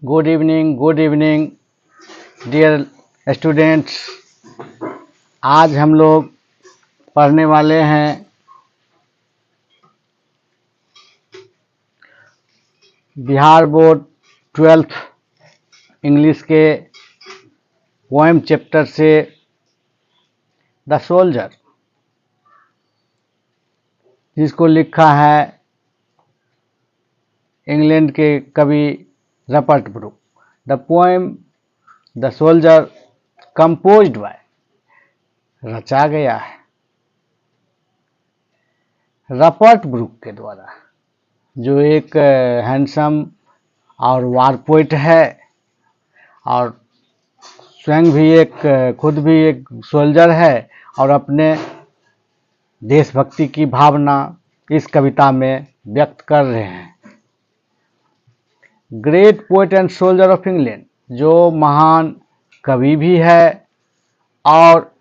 Good evening dear students. आज हम लोग पढ़ने वाले हैं बिहार बोर्ड 12th इंग्लिश के पोएम चैप्टर से द सोल्जर, जिसको लिखा है इंग्लैंड के कवि Rupert Brooke. The poem the soldier composed by, रचा गया है रपर्ट ब्रूक के द्वारा, जो एक हैंडसम और वार पोइट है और स्वयं भी खुद भी एक सोल्जर है और अपने देशभक्ति की भावना इस कविता में व्यक्त कर रहे हैं। Great poet and soldier of England, जो महान कवि भी है और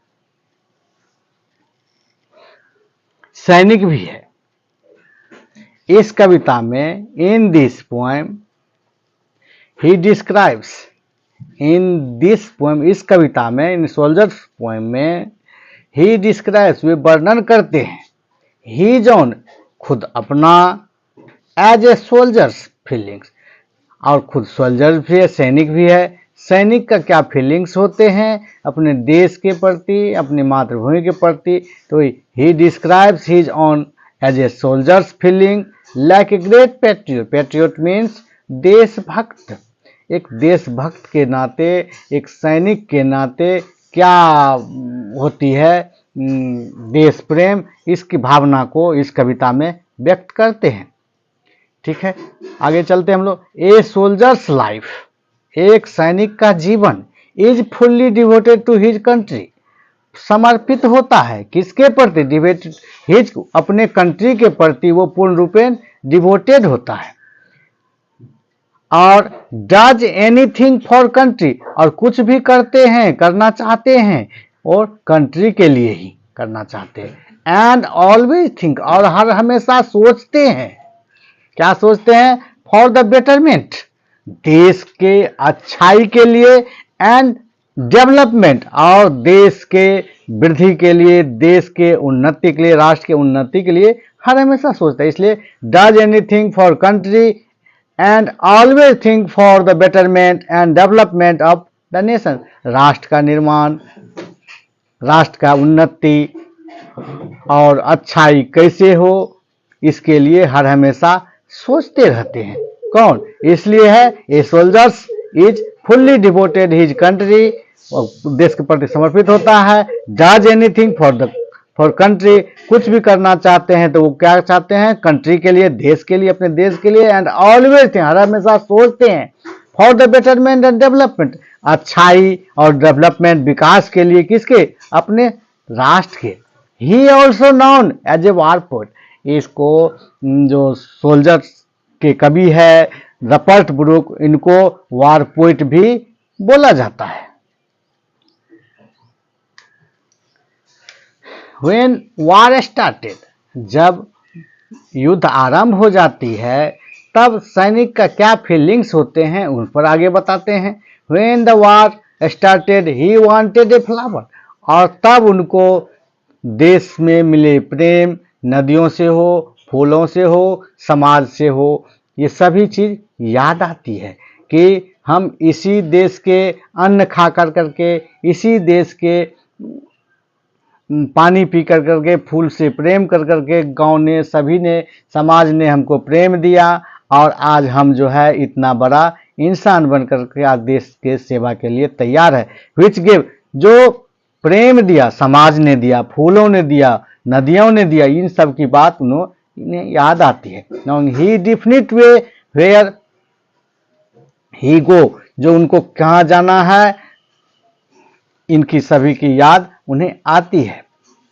सैनिक भी है। इस कविता में in this poem he describes, इस कविता में, इन सोल्जर्स पोएम में ही डिस्क्राइब्स, वे वर्णन करते हैं ही जॉन, खुद अपना, एज ए सोल्जर्स फीलिंग्स, और खुद सोल्जर भी है, सैनिक भी है। सैनिक का क्या फीलिंग्स होते हैं अपने देश के प्रति, अपनी मातृभूमि के प्रति। तो he describes his own as a soldier's feeling like a great patriot. Patriot means देशभक्त। एक देशभक्त के नाते, एक सैनिक के नाते क्या होती है देश प्रेम, इसकी भावना को इस कविता में व्यक्त करते हैं। ठीक है, आगे चलते हम लोग। ए सोल्जर्स लाइफ, एक सैनिक का जीवन, is fully devoted to his country, समर्पित होता है किसके प्रति? डिवोटेड हिज, अपने कंट्री के प्रति वो पूर्ण रूपेण डिवोटेड होता है। और डज एनीथिंग फॉर कंट्री, और कुछ भी करते हैं, करना चाहते हैं, और कंट्री के लिए ही करना चाहते हैं। एंड ऑलवेज थिंक, और हर हमेशा सोचते हैं, क्या सोचते हैं? फॉर द बेटरमेंट, देश के अच्छाई के लिए, एंड डेवलपमेंट, और देश के वृद्धि के लिए, देश के उन्नति के लिए, राष्ट्र के उन्नति के लिए हर हमेशा सोचता है। इसलिए does anything for country and always think for the betterment and development of the nation, राष्ट्र का निर्माण, राष्ट्र का उन्नति और अच्छाई कैसे हो, इसके लिए हर हमेशा सोचते रहते हैं। कौन? इसलिए है a soldiers is fully devoted his country, देश के प्रति समर्पित होता है। डज एनीथिंग फॉर कंट्री, कुछ भी करना चाहते हैं तो वो क्या चाहते हैं? कंट्री के लिए, देश के लिए, अपने देश के लिए। एंड ऑलवेज थिंक, हर हमेशा सोचते हैं for the betterment and development, अच्छाई और डेवलपमेंट, विकास के लिए, किसके? अपने राष्ट्र के। He also known as a war poet, इसको जो सोल्जर्स के कवि है रपर्ट ब्रूक, इनको वार पोइट भी बोला जाता है। When war started, जब युद्ध आरंभ हो जाती है तब सैनिक का क्या फीलिंग्स होते हैं उन पर आगे बताते हैं। When the war started, he wanted a flower, और तब उनको देश में मिले प्रेम, नदियों से हो, फूलों से हो, समाज से हो, ये सभी चीज याद आती है कि हम इसी देश के अन्न खा कर करके, इसी देश के पानी पी कर करके, फूल से प्रेम कर करके, गांव ने, सभी ने, समाज ने हमको प्रेम दिया, और आज हम जो है इतना बड़ा इंसान बन करके आज देश के सेवा के लिए तैयार है। विच गिव, जो प्रेम दिया, समाज ने दिया, फूलों ने दिया, नदियों ने दिया, इन सब की बात उन्हें याद आती है। ही डिफिनिट वे वेयर ही गो, जो उनको कहाँ जाना है, इनकी सभी की याद उन्हें आती है।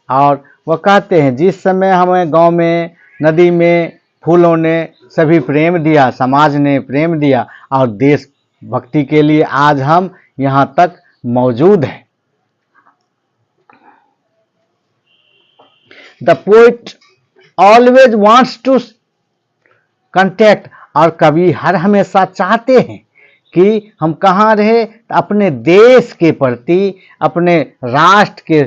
और वह कहते हैं जिस समय हमें गांव में, नदी में, फूलों ने सभी प्रेम दिया, समाज ने प्रेम दिया, और देश भक्ति के लिए आज हम यहाँ तक मौजूद हैं। The poet always wants to contact, और कवि हर हमेशा चाहते हैं कि हम कहाँ रहे, अपने देश के प्रति, अपने राष्ट्र के,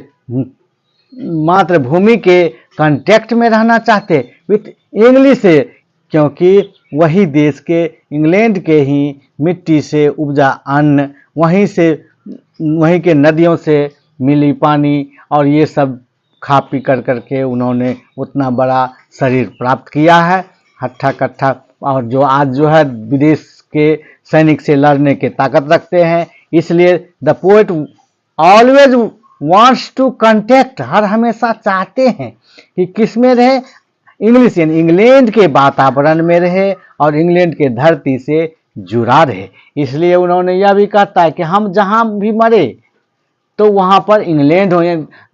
मातृभूमि के कांटेक्ट में रहना चाहते विथ इंग्लिश से, क्योंकि वही देश के, इंग्लैंड के ही मिट्टी से उपजा अन्न, वहीं के नदियों से मिली पानी, और ये सब खा पी करके उन्होंने उतना बड़ा शरीर प्राप्त किया है, हट्ठा कट्ठा, और जो आज जो है विदेश के सैनिक से लड़ने के ताकत रखते हैं। इसलिए the poet always wants to contact, हर हमेशा चाहते हैं कि किस में रहे, इंग्लिश यानी इंग्लैंड के वातावरण में रहे और इंग्लैंड के धरती से जुड़ा रहे। इसलिए उन्होंने यह भी कहता है कि हम जहां भी मरे तो वहां पर इंग्लैंड हो,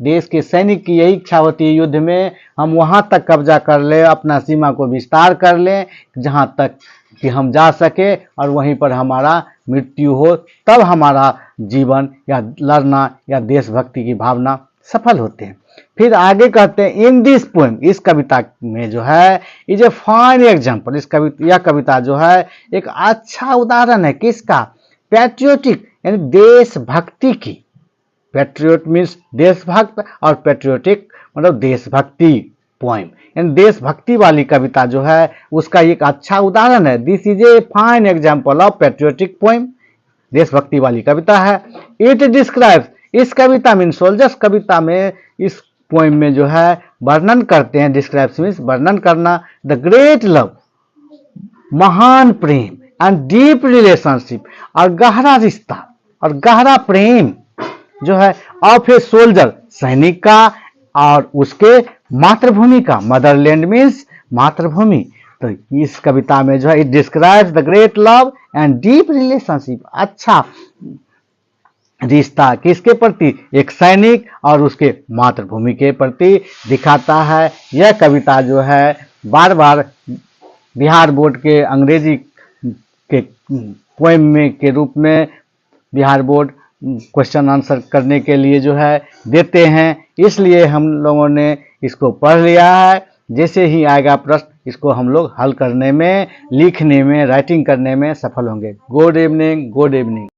देश के सैनिक की यही इच्छा होती है युद्ध में, हम वहां तक कब्जा कर ले, अपना सीमा को विस्तार कर लें जहां तक कि हम जा सके, और वहीं पर हमारा मृत्यु हो, तब हमारा जीवन या लड़ना या देशभक्ति की भावना सफल होते हैं। फिर आगे कहते हैं इन दिस पोएम, इस कविता में जो है इज ए फाइन एग्जाम्पल, यह कविता जो है एक अच्छा उदाहरण है किसका, पैट्रियोटिक यानी देशभक्ति की। पैट्रियोट मीन्स देशभक्त और पैट्रियोटिक मतलब देशभक्ति पोएम, यानी देशभक्ति वाली कविता जो है उसका एक अच्छा उदाहरण है। This is a fine example of patriotic poem, देशभक्ति वाली कविता है। इट डिस्क्राइब्स, इस कविता मीन सोल्जर्स कविता में, इस पोएम में जो है वर्णन करते हैं, डिस्क्राइब्स मीन्स वर्णन करना, द ग्रेट लव, महान प्रेम, एंड डीप रिलेशनशिप, और गहरा रिश्ता और गहरा प्रेम जो है ऑफ ए सोल्जर, सैनिक का, और उसके मातृभूमि का, मदरलैंड मीन्स मातृभूमि। तो इस कविता में जो है it describes the great love and deep relationship, अच्छा रिश्ता किसके प्रति, एक सैनिक और उसके मातृभूमि के प्रति दिखाता है। यह कविता जो है बार बार बिहार बोर्ड के अंग्रेजी के पोएम में के रूप में बिहार बोर्ड क्वेश्चन आंसर करने के लिए जो है देते हैं, इसलिए हम लोगों ने इसको पढ़ लिया है। जैसे ही आएगा प्रश्न इसको हम लोग हल करने में, लिखने में, राइटिंग करने में सफल होंगे। Good evening, good evening.